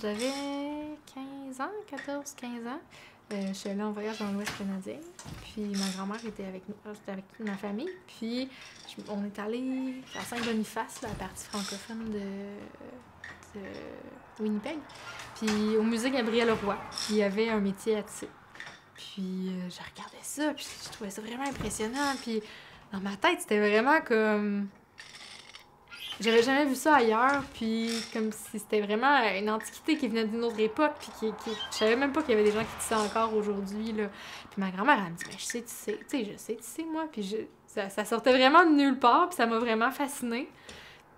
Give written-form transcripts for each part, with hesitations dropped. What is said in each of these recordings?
j'avais 15 ans, 14-15 ans. Je suis allée en voyage dans l'Ouest canadien. Puis ma grand-mère était avec nous, j'étais avec toute ma famille. Puis on est allé à Saint-Boniface, la partie francophone de Winnipeg. Puis au musée Gabriel-Leroy, il y avait un métier à tisser. Puis je regardais ça, puis je trouvais ça vraiment impressionnant. Puis dans ma tête, c'était vraiment comme... J'avais jamais vu ça ailleurs, puis comme si c'était vraiment une antiquité qui venait d'une autre époque, puis je savais même pas qu'il y avait des gens qui tissaient encore aujourd'hui, là. Puis ma grand-mère, elle me dit « Mais je sais tisser, tu sais, je sais tisser, moi. » Puis ça sortait vraiment de nulle part, puis ça m'a vraiment fascinée.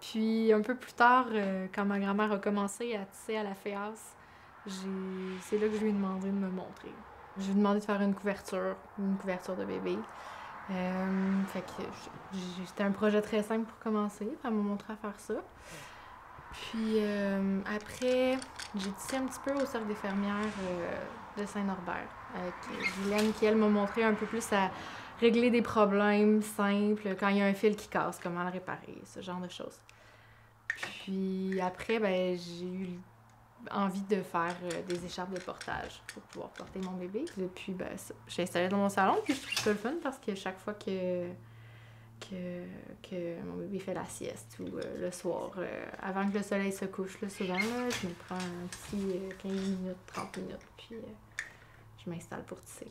Puis un peu plus tard, quand ma grand-mère a commencé à tisser à la FEAS, c'est là que je lui ai demandé de me montrer. Je lui ai demandé de faire une couverture de bébé. Fait que c'était un projet très simple pour commencer. Elle m'a montré à faire ça. Puis après, j'ai tissé un petit peu au Cercle des fermières de Saint-Norbert avec Guylaine qui, elle, m'a montré un peu plus à régler des problèmes simples, quand il y a un fil qui casse, comment le réparer, ce genre de choses. Puis après, ben, j'ai eu envie de faire des écharpes de portage pour pouvoir porter mon bébé. Depuis, ben, j'ai installé dans mon salon, puis je trouve ça le fun parce que chaque fois que mon bébé fait la sieste ou le soir, avant que le soleil se couche, là, souvent, là, je me prends un petit 15 minutes, 30 minutes, puis je m'installe pour tisser.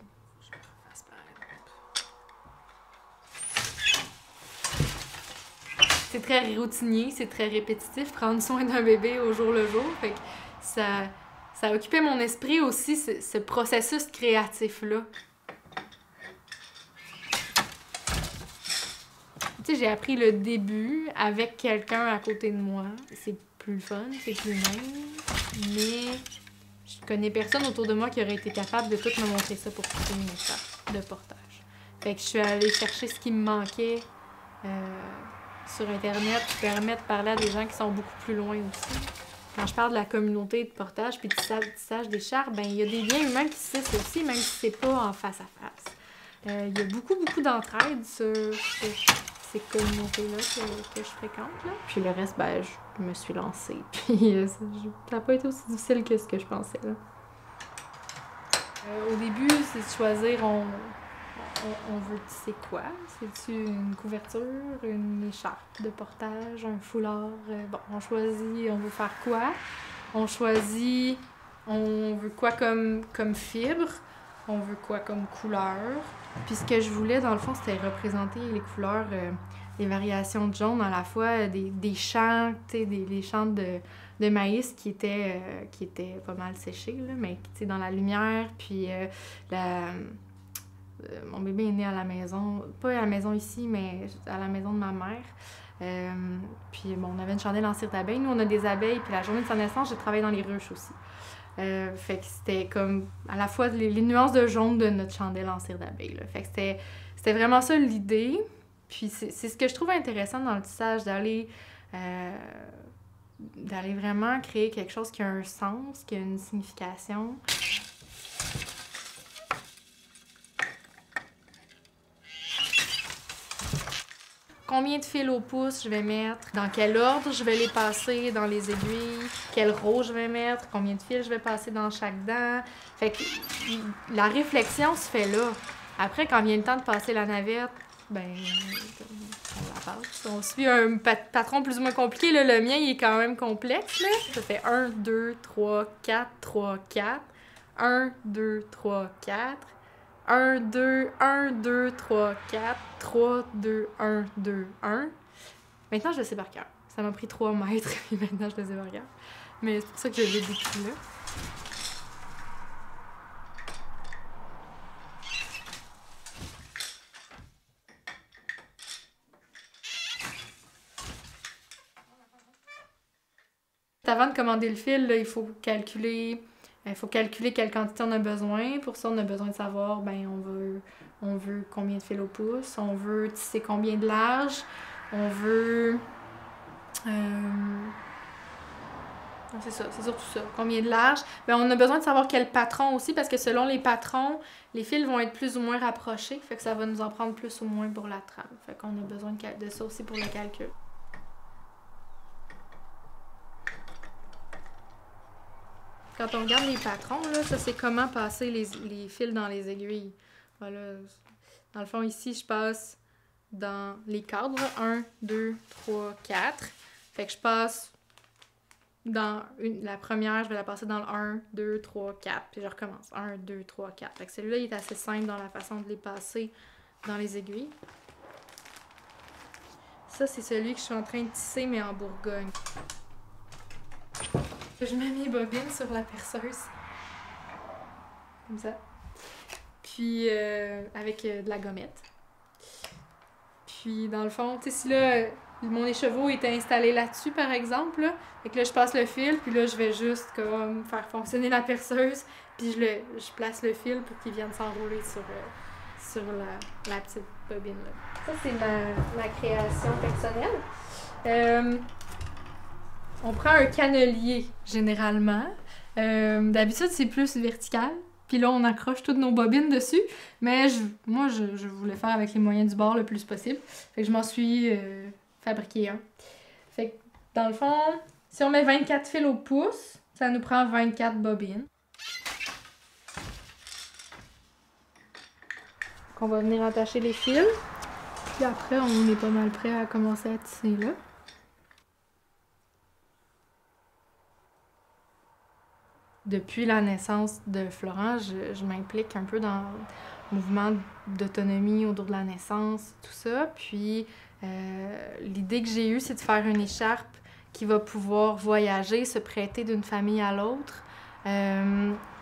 C'est très routinier, c'est très répétitif, prendre soin d'un bébé au jour le jour. Fait que ça occupait mon esprit aussi, ce processus créatif-là. Tu sais, j'ai appris le début avec quelqu'un à côté de moi. C'est plus le fun, c'est plus même. Mais je connais personne autour de moi qui aurait été capable de tout me montrer ça pour pousser une étape de portage. Fait que je suis allée chercher ce qui me manquait sur Internet qui permet de parler à des gens qui sont beaucoup plus loin aussi. Quand je parle de la communauté de portage puis de tissage d'écharpes, ben il y a des liens humains qui se tissent aussi, même si c'est pas en face à face. Il y a beaucoup d'entraide sur ces communautés-là que je fréquente. Là. Puis le reste, ben je me suis lancée. Puis ça n'a pas été aussi difficile que ce que je pensais. Là. Au début, c'est de choisir on veut tisser quoi? C'est-tu une couverture, une écharpe de portage, un foulard? Bon, on choisit, on veut faire quoi? On choisit, on veut quoi comme fibre? On veut quoi comme couleur? Puis ce que je voulais, dans le fond, c'était représenter les couleurs, les variations de jaune, à la fois des champs, tu sais, les champs de maïs qui étaient pas mal séchés, là, mais dans la lumière, puis mon bébé est né à la maison, pas à la maison ici, mais à la maison de ma mère. Puis bon, on avait une chandelle en cire d'abeille. Nous, on a des abeilles, puis la journée de sa naissance, j'ai travaillé dans les ruches aussi. Fait que c'était comme à la fois les nuances de jaune de notre chandelle en cire d'abeille. Là. Fait que c'était vraiment ça l'idée. Puis c'est ce que je trouve intéressant dans le tissage, d'aller vraiment créer quelque chose qui a un sens, qui a une signification. Combien de fils au pouce je vais mettre, dans quel ordre je vais les passer dans les aiguilles, quel row je vais mettre, combien de fils je vais passer dans chaque dent. Fait que la réflexion se fait là. Après, quand vient le temps de passer la navette, ben on la passe. On suit un patron plus ou moins compliqué. Là, le mien, il est quand même complexe. Là. Ça fait 1, 2, 3, 4, 3, 4. 1, 2, 3, 4. 1, 2, 1, 2, 3, 4, 3, 2, 1, 2, 1. Maintenant, je le sais par cœur. Ça m'a pris 3 mètres, et maintenant, je le sais par cœur. Mais c'est pour ça que je l'ai décrit là. Avant de commander le fil, là, il faut calculer quelle quantité on a besoin. Pour ça, on a besoin de savoir, ben on veut combien de fils au pouce, on veut tisser combien de large, on veut... c'est ça, c'est surtout ça. Combien de large. Ben, on a besoin de savoir quel patron aussi, parce que selon les patrons, les fils vont être plus ou moins rapprochés, fait que ça va nous en prendre plus ou moins pour la trame. Fait qu'on a besoin de ça aussi pour le calcul. Quand on regarde les patrons, là, ça c'est comment passer les fils dans les aiguilles. Voilà. Dans le fond, ici, je passe dans les cadres. 1, 2, 3, 4. Fait que je passe dans la première, je vais la passer dans le 1, 2, 3, 4. Puis je recommence. 1, 2, 3, 4. Fait que celui-là, il est assez simple dans la façon de les passer dans les aiguilles. Ça, c'est celui que je suis en train de tisser, mais en Bourgogne. Je mets mes bobines sur la perceuse. Comme ça. Puis, avec de la gommette. Puis, dans le fond, tu sais, si là, mon écheveau était installé là-dessus, par exemple, là, fait que là, je passe le fil, puis là, je vais juste, comme, faire fonctionner la perceuse, puis je place le fil pour qu'il vienne s'enrouler sur la petite bobine, là. Ça, c'est ma création personnelle. On prend un cannelier, généralement. D'habitude, c'est plus vertical. Puis là, on accroche toutes nos bobines dessus. Mais moi, je voulais faire avec les moyens du bord le plus possible. Fait que je m'en suis fabriqué un. Fait que, dans le fond, si on met 24 fils au pouce, ça nous prend 24 bobines. Donc, on va venir attacher les fils. Puis après, on est pas mal prêt à commencer à tisser là. Depuis la naissance de Florent, je m'implique un peu dans le mouvement d'autonomie autour de la naissance, tout ça. Puis l'idée que j'ai eue, c'est de faire une écharpe qui va pouvoir voyager, se prêter d'une famille à l'autre,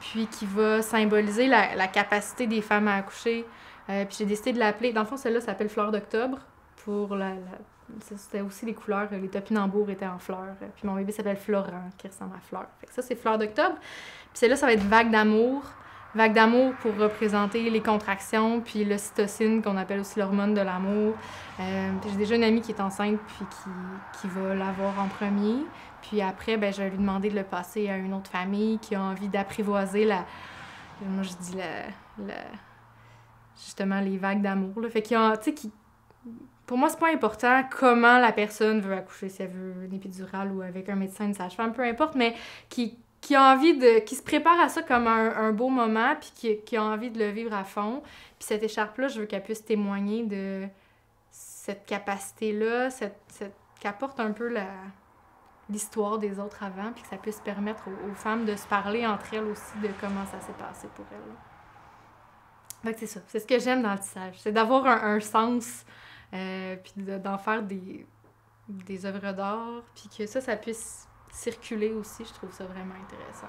puis qui va symboliser la capacité des femmes à accoucher. Puis j'ai décidé de l'appeler, dans le fond, celle-là s'appelle Fleur d'octobre, pour c'était aussi les couleurs, les topinambours étaient en fleurs. Puis mon bébé s'appelle Florent, qui ressemble à fleur. Fait que ça, c'est Fleur d'octobre. Puis celle-là, ça va être Vague d'amour. Vague d'amour pour représenter les contractions, puis l'ocytocine, qu'on appelle aussi l'hormone de l'amour. Puis j'ai déjà une amie qui est enceinte, puis qui va l'avoir en premier. Puis après, ben, je vais lui demander de le passer à une autre famille qui a envie d'apprivoiser moi, je dis justement, les vagues d'amour, là. Fait qu'il y a, tu sais, pour moi, c'est pas important comment la personne veut accoucher, si elle veut une épidurale ou avec un médecin, une sage-femme, peu importe, mais qui a envie qui se prépare à ça comme un beau moment, puis qui a envie de le vivre à fond. Puis cette écharpe-là, je veux qu'elle puisse témoigner de cette capacité-là, qu'apporte un peu l'histoire des autres avant, puis que ça puisse permettre aux femmes de se parler entre elles aussi de comment ça s'est passé pour elles. Fait que c'est ça, c'est ce que j'aime dans le tissage, c'est d'avoir un sens, puis d'en faire des œuvres d'art, puis que ça puisse circuler aussi, je trouve ça vraiment intéressant.